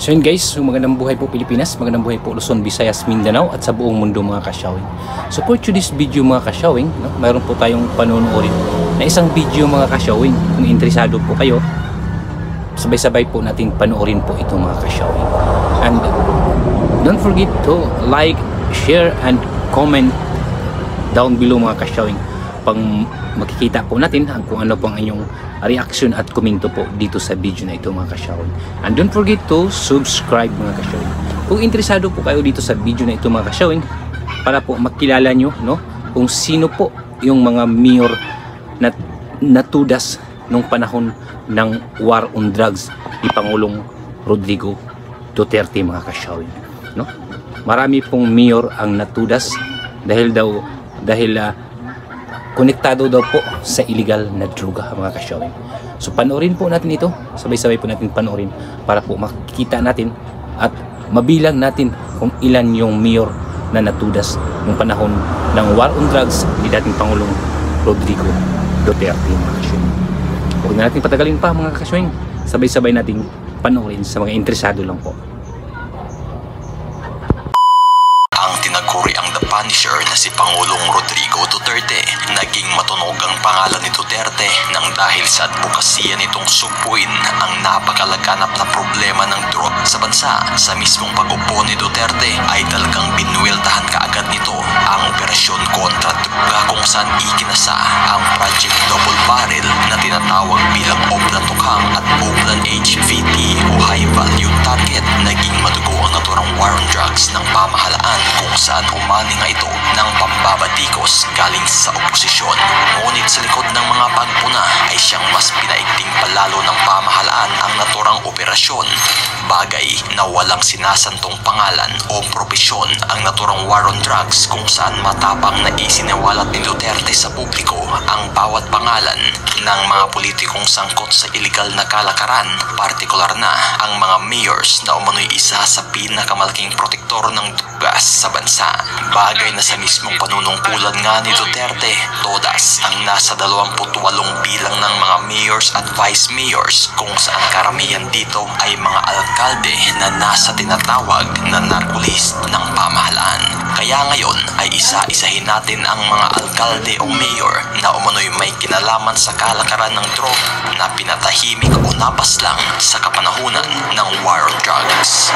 So yun guys, so magandang buhay po Pilipinas, magandang buhay po Luzon, Visayas, Mindanao at sa buong mundo mga kasyawing. So for today's video mga kasyawing, mayroon po tayong panonoorin na isang video mga kasyawing. Kung interesado po kayo, sabay-sabay po natin panoorin po ito mga kasyawing. And don't forget to like, share and comment down below mga kasyawing. Pang makikita po natin kung ano po ang inyong reaction at komento po dito sa video na ito mga kasyawin. And don't forget to subscribe mga kasyawin. Kung interesado po kayo dito sa video na ito mga kasyawin, para po makilala nyo kung sino po yung mga mayor na natudas nung panahon ng war on drugs ni Pangulong Rodrigo Duterte mga kasyawin. Marami pong mayor ang natudas dahil konektado daw po sa illegal na droga mga kasyawin. So panoorin po natin ito, sabay-sabay po natin panoorin para po makikita natin at mabilang natin kung ilan yung mayor na natudas ng panahon ng war on drugs ni dating Pangulong Rodrigo Duterte mga kasyawin. Huwag na natin patagalin pa mga kasyawin, sabay-sabay natin panoorin sa mga interesado lang po. Tinaguri ang The Punisher na si Pangulong Rodrigo Duterte. Naging matunog ang pangalan ni Duterte nang dahil sa advokasya nitong sugpuin ang napakalaganap na problema ng drug sa bansa. Sa mismong pag-upo ni Duterte ay talagang binuweltahan kaagad nito ang operasyon kontra droga kung saan ikinasa ang Project Double Barrel na tinatawag bilang Oplan Tukhang at Oplan HVT o High Value Target. Naging madugo ang naturang war on drugs ng pamahalaan kung saan umani nga ito ng pambabatikos galing sa oposisyon. Ngunit sa likod ng mga pagpuna ay siyang mas pinaigting palalo ng pamahalaan ang naturang operasyon. Bagay na walang sinasantong pangalan o propesyon ang naturang war on drugs kung saan matapang na isiniwalat ni Duterte sa publiko ang bawat pangalan ng mga politikong sangkot sa iligal na kalakaran, partikular na ang mga mayors na umano'y isa sa pinakamalaking protektor ng drugas sa bansa. Bagay na sa mismong panunungkulan nga ni Duterte, todas ang nasa 28 bilang ng mga mayors at vice mayors kung saan karamihan dito ay mga alkalde na nasa tinatawag na narcolist ng pamahalaan. Kaya ngayon ay isa-isahin natin ang mga alkalde o mayor na umano'y may kinalaman sa kalakaran ng drug na pinatahimik o napaslang sa kapanahunan ng war on drugs.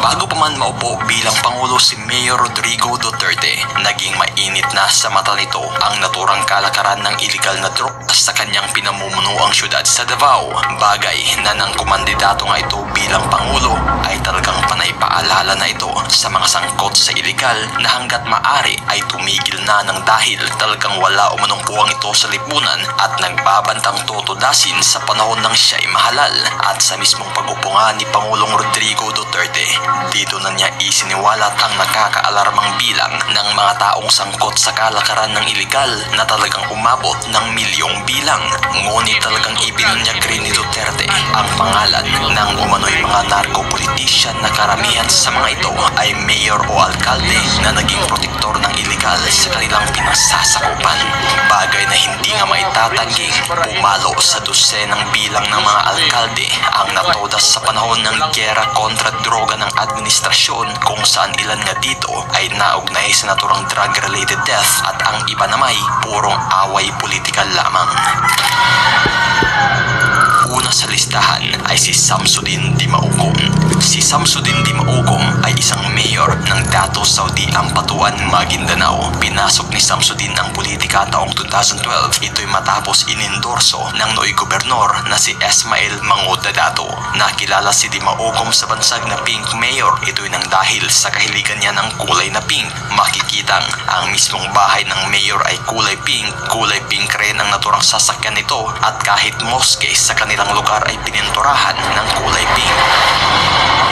Bago pa man maupo bilang Pangulo si Mayor Rodrigo Duterte, naging mainit na sa mata nito ang naturang kalakaran ng iligal na droga sa kanyang pinamumunuang syudad sa Davao. Bagay na nang kumandidato nga ito bilang Pangulo ay talagang panay paalala na ito sa mga sangkot sa iligal na hanggat maari ay tumigil na ng dahil talagang wala umanong puwang ito sa lipunan at nagbabantang totodasin sa panahon ng siya'y mahalal. At sa mismong pag-upo nga ni Pangulong Rodrigo Duterte, dito na niya isiniwalat ang nakakaalarmang bilang ng mga taong sangkot sa kalakaran ng iligal na talagang umabot ng milyong bilang. Ngunit talagang ibinunyag rin ni Duterte ang pangalan ng umano'y mga narco-politician na karamihan sa mga ito ay mayor o alkalde na naging protektor ng iligal sa kanilang pinasasakupan. Bagay na hindi nga maitatanggi, pumalo sa dosenang bilang ng mga alkalde ang natodas sa panahon ng giyera kontra droga ng administrasyon kung saan ilan nga dito ay naugnay sa naturang drug-related death at ang iba namay purong away politikal lamang. Una sa listahan ay si Samsudin Dimaugom. Si Samsudin Dimaugom ay isang mayor ng Dato Saudi Ampatuan, Maguindanao. Pinasok ni Samsudin ang politika taong 2012. Ito'y matapos inendorso ng nooy gobernador na si Esmael Manguda Dato. Nakilala si Dimaugom sa bansag na Pink Mayor. Ito'y nang dahil sa kahiligan niya ng kulay na pink. Makikitang ang mismong bahay ng mayor ay kulay pink rin ang naturang sasakyan nito at kahit moske sa kanila ilang lugar ay pininturahan ng kulay pink.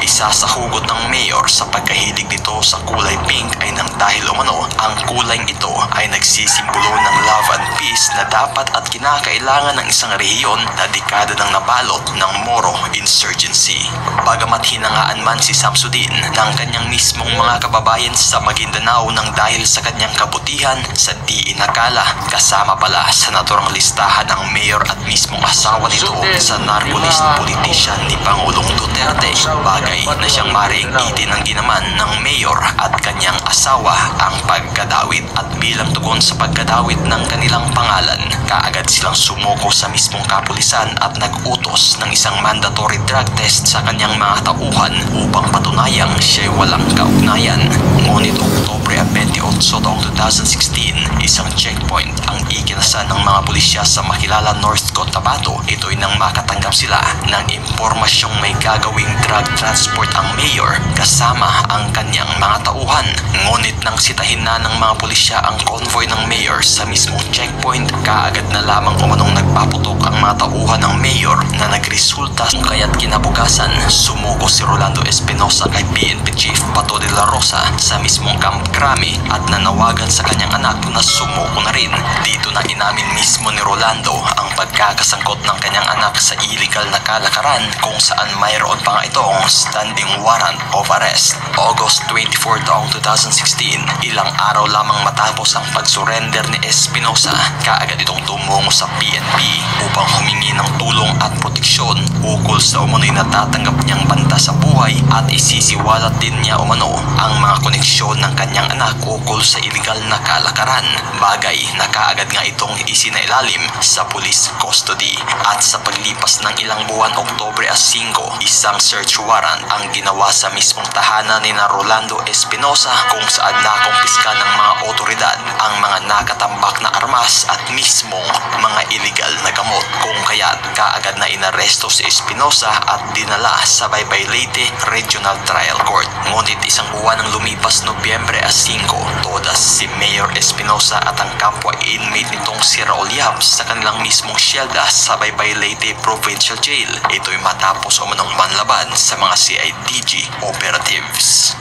Isa sa hugot ng mayor sa pagkahilig nito sa kulay pink ay nang dahil umano ang kulay ito ay nagsisimbolo ng love and peace na dapat at kinakailangan ng isang rehiyon na dekada ng nabalot ng Moro insurgency. Bagamat hinangaan man si Samsudin ng kanyang mismong mga kababayan sa Maguindanao nang dahil sa kanyang kabutihan, sa di inakala kasama pala sa naturang listahan ang mayor at mismong asawa nito sa narcolist politician ni Pangulong Duterte. Bagay na siyang maring itinanggi naman ng mayor at kanyang asawa ang pagkadawit, at bilang tugon sa pagkadawit ng kanilang pangalan, kaagad silang sumuko sa mismong kapulisan at nag-utos ng isang mandatory drug test sa kanyang mga tauhan upang patunayang siya'y walang kaugnayan. Ngunit Oktubre 28 taong 2016, isang checkpoint ang ikinasa ng mga pulisya sa Makilala, North Cotabato. Ito'y nang makatanggap sila ng impormasyong may gagawing drug transport ang mayor kasama ang kanyang mga tauhan. Ngunit nang sitahin na ng mga pulisya ang convoy ng mayor sa mismong checkpoint, kaagad na lamang umanong nagpaputok ang mga tauhan ng mayor na nagresulta kung kaya't kinabukasan sumuko si Rolando Espinosa kay PNP Chief Bato de la Rosa sa mismong Camp Crame at nanawagan sa kanyang anak na sumuko na rin. Dito na inamin mismo ni Rolando ang pagkakasangkot ng kanyang anak sa illegal na kalakaran kung saan mayroon pa nga itong standing warrant of arrest. August 24 taong 2016, ilang araw lamang matapos ang pag-surrender ni Espinosa, kaagad itong tumungo sa PNP upang humingi ng tulong at proteksyon ukol sa umano'y natatanggap niyang banta sa buhay, at isisiwalat din niya umano ang mga koneksyon ng kanyang anak ukol sa illegal na kalakaran. Bagay na kaagad nga itong isinailalim sa police custody, at sa paglipas ng ilang buwan, Oktubre 5, isang search warrant ang ginawa sa mismong tahanan ni Rolando Espinosa kung saan nakumpiska ng mga otoridad ang mga nakatambak na armas at mismong mga illegal na gamot, kung kaya't kaagad na inaresto si Espinosa at dinala sa Baybay Leyte Regional Trial Court. Ngunit isang buwan ang lumipas, Nobyembre 5, todas si Mayor Espinosa at ang kapwa inmate nitong si Raul Yap sa kanilang mismong siyelda sa Baybay Leyte Provincial Jail. Ito'y matapos umanong manlaban sa mga CIDG operatives.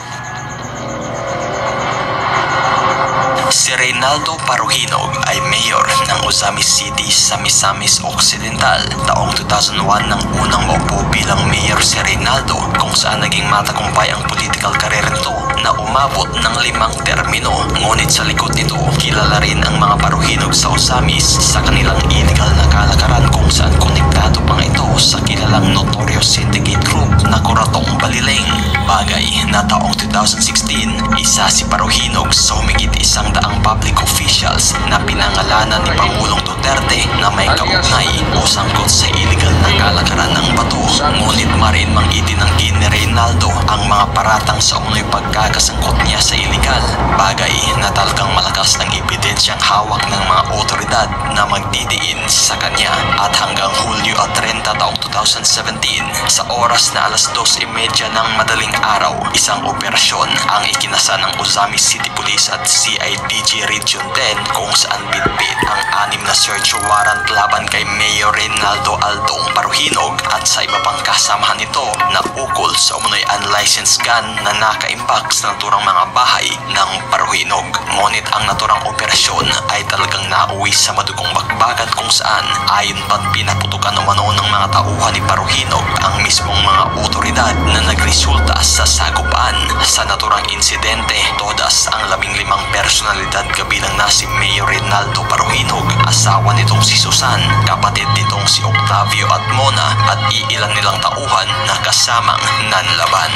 Si Reynaldo Paruhinog ay mayor ng Ozamis City sa Misamis Occidental. Taong 2001 nang unang maupo bilang mayor si Reynaldo, kung saan naging matagumpay ang political career nito na umabot ng 5 termino. Ngunit sa likod nito, kilala rin ang mga Paruhinog sa Ozamis sa kanilang illegal na kalakaran, kung saan konektado pa ito sa kilalang notorious syndicate group na Kuratong Balileng. Bagay na taong 2016, isa si Paruhinog sa humigit 100 public officials na pinangalanan ni Pangulong Duterte na may kaugnay o sangkot sa illegal na kalakaran ng bato. Ngunit marin mang itinanggi ni Reynaldo ang mga paratang sa umunoy pagkakasangkot niya sa illegal. Bagay na talagang malakas ang ebidensyang hawak ng mga otoridad na magdidiin sa kanya. At hanggang Hulyo 30 taong 2017, sa oras na alas 2:30 ng madaling araw, isang operasyon ang ikinasa ng Ozamis City Police at CIDG Region 10 kung saan bitbit ang 6 na search warrant laban kay Mayor Reynaldo Aldong Paruhinog at sa iba pang kasamahan nito na ukol sa umunoy unlicensed gun na nakaimbak sa naturang mga bahay ng Paruhinog. Ngunit ang naturang operasyon ay talagang nauwi sa madugong bakbakan, kung saan ayon pa't pinaputukan umano ng mga tauhan ni Paruhinog ang mismong mga otoridad na nagresulta sa sagupaan sa naturang insidente. Todas ang 15 personalidad kabilang na si Mayor Reynaldo Paruhinog, asawa nitong si Susan, kapatid nitong si Octavio at Mona, at iilan nilang tauhan na kasamang nanlaban.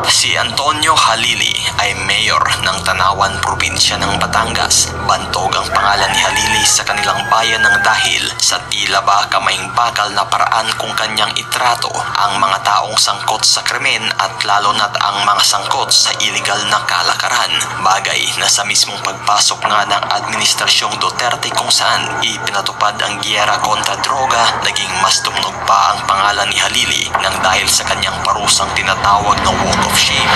Si Antonio Halili ay mayor ng Tanawan, probinsya ng Batangas. Bantog ang pangalan ni Halili sa kanilang bayan ng dahil sa tila ba kamaing bakal na paraan kung kanyang itrato ang mga taong sangkot sa krimen at lalo na't ang mga sangkot sa illegal na kalakaran. Bagay na sa mismong pagpasok nga ng Administrasyong Duterte kung saan ipinatupad ang giyera kontra droga, naging mas tumunog pa ang pangalan ni Halili nang dahil sa kanyang parusang tinatawag na walk of shame,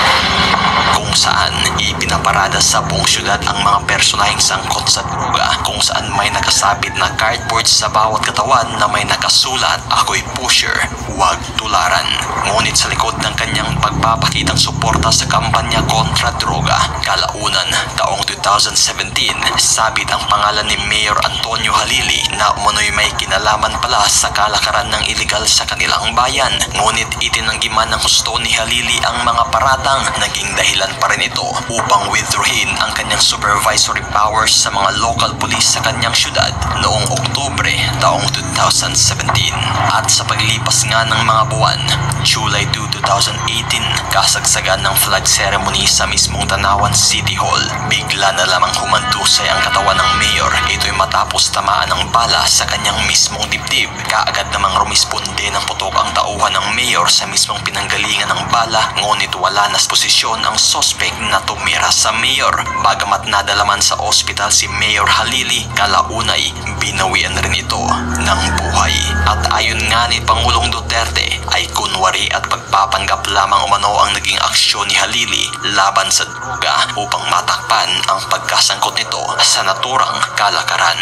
kung saan ipinaparada sa buong syudad ang mga personaheng sangkot sa droga kung saan may nakasabit na cardboard sa bawat katawan na may nakasulat, "Ako'y pusher, huwag tularan." Ngunit sa likod ng kanyang pagpapakitang suporta sa kampanya kontra droga, kalaunan taong 2017, sabit ang pangalan ni Mayor Antonio Halili na umano'y may kinalaman pala sa kalakaran ng iligal sa kanilang bayan. Ngunit itinanggiman ng husto ni Halili ang mga paratang, naging dahilan pa rin ito upang withdrawin ang kanyang supervisory powers sa mga local police sa kanyang syudad noong Oktubre taong 2017. At sa paglipas nga ng mga buwan, July 2, 2018, kasagsagan ng flag ceremony sa mismong Tanawan City Hall, bigla na lamang humandusay ang katawan ng mayor. Ito'y matapos tamaan ng bala sa kanyang mismong dibdib. Kaagad namang rumisponde ng putok ang tauhan ng mayor sa mismong pinanggalingan ng bala, ngunit wala na sa posisyon ang sospek na tumira sa mayor. Bagamat nadalaman sa ospital si Mayor Halili, kalaunay binawian rin ito ng buhay. At ayon nga ni Pangulong Duterte, ay kunwari at pagpapanggap lamang umano ang naging aksyon ni Halili laban sa droga upang matakpan ang pagkasangkot nito sa naturang kalakaran.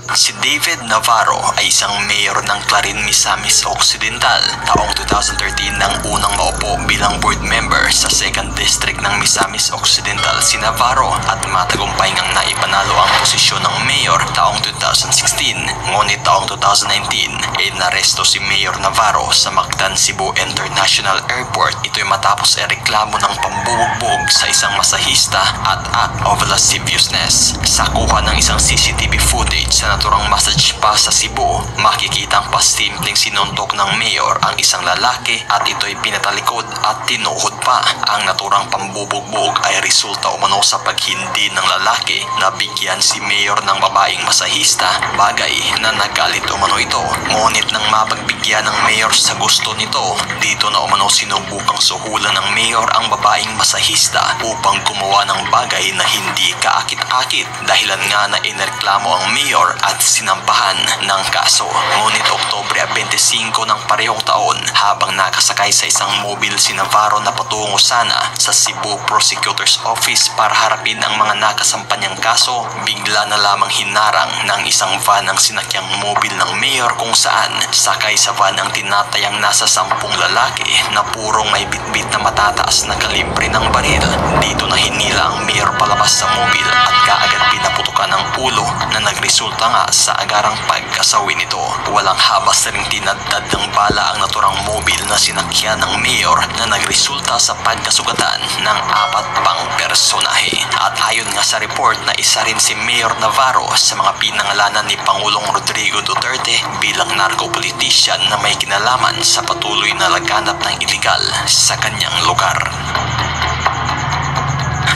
Si David Navarro ay isang mayor ng Clarin, Misamis Occidental. Taong 2013 nang unang maupo bilang board member sa 2nd District ng Misamis Occidental si Navarro at matagumpay ngang naipanalo ang posisyon ng mayor taong 2016. Ngunit taong 2019 ay naresto si Mayor Navarro sa Mactan, Cebu International Airport. Ito'y matapos reklamo ng pambubugbog sa isang masahista at act of lasciviousness. Sa kuha ng isang CCTV footage sa naturang massage spa sa Cebu, makikitang pasimpleng sinuntok ng mayor ang isang lalaki at ito'y pinatalikod at tinuhod pa. Ang naturang pambubugbog ay resulta umano sa paghindi ng lalaki na bigyan si mayor ng babaeng masahista, bagay na nagalit umano ito. Ngunit nang mapagbigyan ng mayor sa gusto nito, dito na umano sinubukang suhulan ng mayor ang babaeng masahista upang gumawa ng bagay na hindi kaakit-akit, dahilan nga na inireklamo ang mayor at sinampahan ng kaso. Ngunit Oktubre 25 ng parehong taon, habang nakasakay sa isang mobil si Navarro na patungo sana sa Cebu Prosecutor's Office para harapin ang mga nakasampa niyang kaso, bigla na lamang hinarang ng isang van ang sinakyang mobil ng mayor kung saan sakay sa van ang tinatayang nasa 10 lalaki na purong may bitbit na matataas na kalibre ng baril. Dito na hinila ang mayor palabas sa mobil at kaagad pinaputukan ng ulo na nagresulta nga sa agarang pagkasawi nito. Walang habas na ring tinadtad ng bala ang naturang mobil na sinakyan ng mayor na nagresulta sa pagkasugatan ng 4 pang personahe. At ayon nga sa report na isa rin si Mayor Navarro sa mga pinangalanan ni Pangulong Rodrigo Duterte bilang narco-politician na may kinalaman sa patuloy na laganap ng iligal sa kanyang lugar.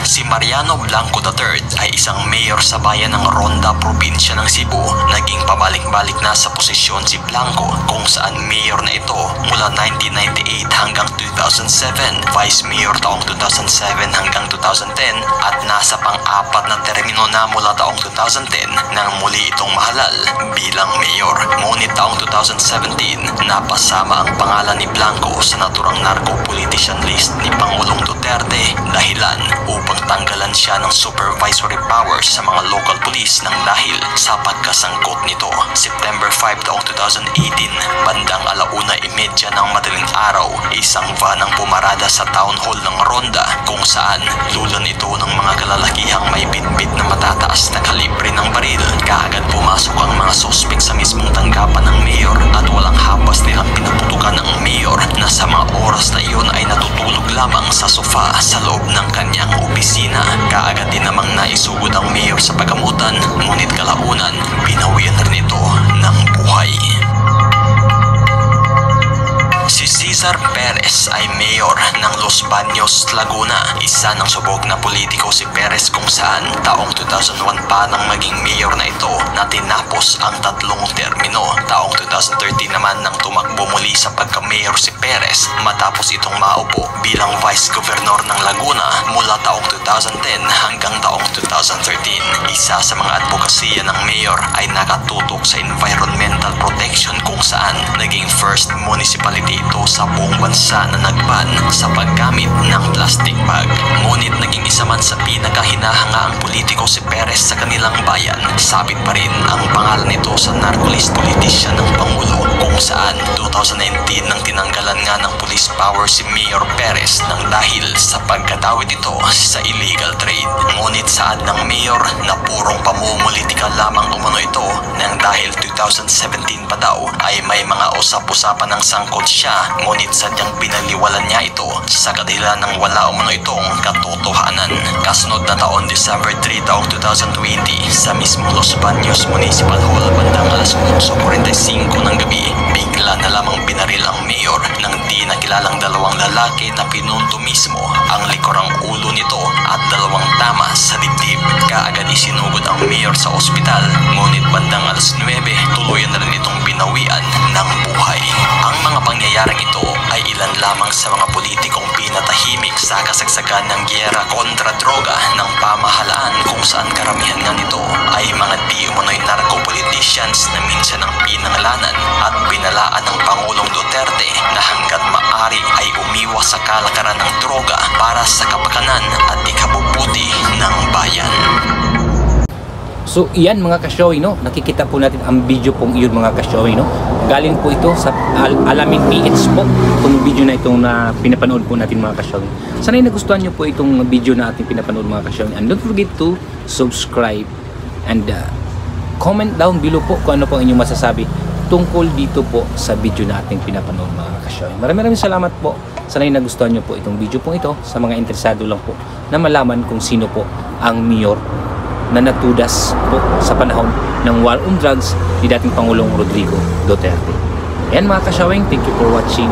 Si Mariano Blanco III ay isang mayor sa bayan ng Ronda, probinsya ng Cebu. Naging pabalik-balik na sa posisyon si Blanco kung saan mayor na ito mula 1998 hanggang 2007, vice mayor taong 2007 hanggang 2010 at nasa pang-4 na termino na mula taong 2010 nang muli itong mahalal bilang mayor. Ngunit taong 2017, napasama ang pangalan ni Blanco sa naturang narco-politician list ni Pangulong Duterte, dahilan upang tanggalan siya ng supervisory powers sa mga local police nang dahil sa pagkasangkot nito. September 5 taong 2018, bandang 1:30 ng madaling araw, isang van ang pumarada sa town hall ng Ronda kung saan lulan ito ng mga kalalakihang may bitbit na matataas na kalibre ng baril. Kaagad pumasok ang mga sospek sa mismong tanggapan ng mayor at walang habas nilang pinaputukan ang mayor na sa mga oras na iyon ay natutulog lamang sa sofa sa loob ng kanyang opisina. Kaagad din namang naisugod ang mayor sa pagamutan, ngunit kalaunan binawian rin ito ng buhay. Si Cesar Perez ay mayor ng Los Baños, Laguna. Isa ng subok na politiko si Perez kung saan taong 2001 pa nang maging mayor na ito na tinapos ang 3 termino. Taong 2013 naman nang tumakbo muli sa pagka-mayor si Perez matapos itong maupo bilang vice governor ng Laguna mula taong 2010 hanggang taong 2013. Isa sa mga advokasya ng mayor ay nakatutok sa environmental protection kung saan naging first municipality ito sa buong bansa bansa na nagban sa paggamit ng plastic bag. Ngunit naging isa man sa pinakahinahangaang politiko si Perez sa kanilang bayan, sabit pa rin ang pangalan nito sa narcolist politician ng Pangulo, kung saan 2019 nang tinanggalan nga ng police power si Mayor Perez nang dahil sa pagkadawit ito sa illegal trade. Ngunit saad ng mayor na purong pamumulitika lamang umano ito nang dahil 2017 pa daw ay may mga usap-usapan ng sangkot siya, ngunit sadyang pinaliwalan niya ito sa kadahilan ng wala umano itong katotohanan. Kasunod na taon, December 3 taong 2020, sa mismong Los Baños Municipal Hall bandang alas 8:45 ng gabi, bigla na lamang binaril ang mayor ng di nakilalang dalawang lalaki na pinunto mismo ang likurang ulo nito at dalawang tama sa dibdib. Kaagad isinugod ang mayor sa ospital, ngunit bandang alas 9, tuluyan na rin itong binawian ng buhay. Ang mga pangyayaring ito ay ilan lamang sa mga politikong pinatahimik sa kasagsagan ng gyera kontra droga ng pamahalaan, kung saan karamihan nga nito ay mga di umano'y narco-politicians na minsan ang pinangalanan at binalaan ng Pangulong Duterte na hanggat maaari ay umiwas sa kalakaran ng droga para sa kapakanan at ikabubuti ng bayan. So iyan mga ka-showing, no? Nakikita po natin ang video pong iyon mga ka-showing, no? Galing po ito sa Alamin PH po, itong video na itong na pinapanood po natin mga ka-showing. Sana'y nagustuhan nyo po itong video na ating pinapanood mga ka-showing. And don't forget to subscribe and comment down below po kung ano po ang inyong masasabi tungkol dito po sa video na ating pinapanood mga ka-showing. Maraming salamat po. Sana'y nagustuhan nyo po itong video pong ito, sa mga interesado lang po na malaman kung sino po ang mayor na natudas po sa panahon ng war on drugs ni dating Pangulong Rodrigo Duterte. Ayan mga ka-showing, thank you for watching.